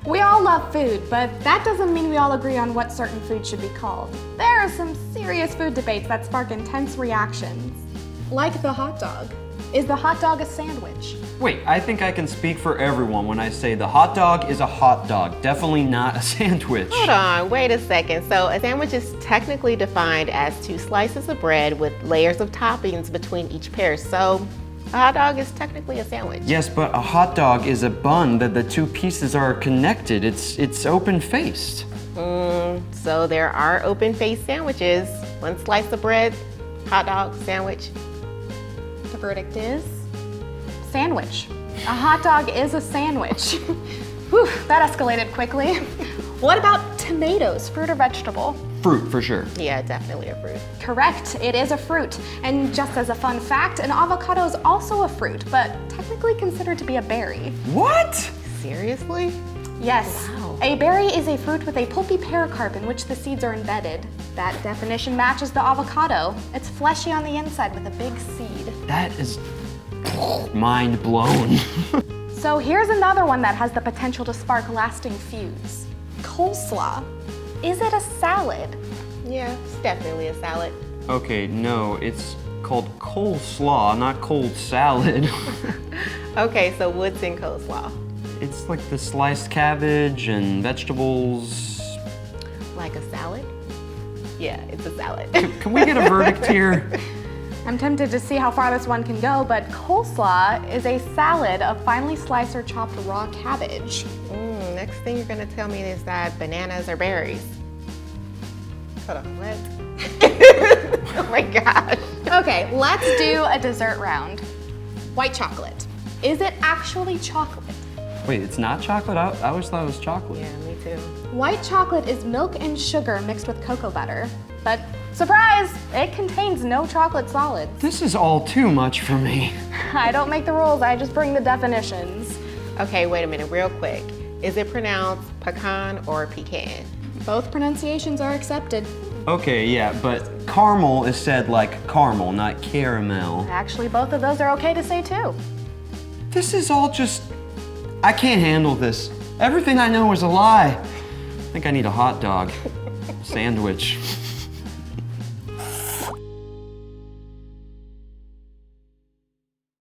We all love food, but that doesn't mean we all agree on what certain food should be called. There are some serious food debates that spark intense reactions. Like the hot dog. Is the hot dog a sandwich? Wait, I think I can speak for everyone when I say the hot dog is a hot dog, definitely not a sandwich. Hold on, wait a second. So a sandwich is technically defined as 2 slices of bread with layers of toppings between each pair. So a hot dog is technically a sandwich. Yes, but a hot dog is a bun that the 2 pieces are connected. It's open-faced. So there are open-faced sandwiches. 1 slice of bread, hot dog, sandwich. The verdict is sandwich. A hot dog is a sandwich. Whew, that escalated quickly. What about tomatoes, fruit or vegetable? Fruit, for sure. Yeah, definitely a fruit. Correct, it is a fruit. And just as a fun fact, an avocado is also a fruit, but technically considered to be a berry. What? Seriously? Yes. Wow. A berry is a fruit with a pulpy pericarp in which the seeds are embedded. That definition matches the avocado. It's fleshy on the inside with a big seed. That is mind blown. So here's another one that has the potential to spark lasting feuds. Coleslaw. Is it a salad? Yeah, it's definitely a salad. Okay, no, it's called coleslaw, not cold salad. Okay, so what's in coleslaw? It's like the sliced cabbage and vegetables. Like a salad? Yeah, it's a salad. Can we get a verdict here? I'm tempted to see how far this one can go, but coleslaw is a salad of finely sliced or chopped raw cabbage. Next thing you're gonna tell me is that bananas are berries. Hold on, what? Oh my gosh. Okay, let's do a dessert round. White chocolate. Is it actually chocolate? Wait, it's not chocolate? I always thought it was chocolate. Yeah, me too. White chocolate is milk and sugar mixed with cocoa butter. But surprise, it contains no chocolate solids. This is all too much for me. I don't make the rules, I just bring the definitions. Okay, wait a minute, real quick. Is it pronounced pecan or pecan? Both pronunciations are accepted. Okay, yeah, but caramel is said like caramel, not caramel. Actually, both of those are okay to say too. This is all just... I can't handle this. Everything I know is a lie. I think I need a hot dog. Sandwich.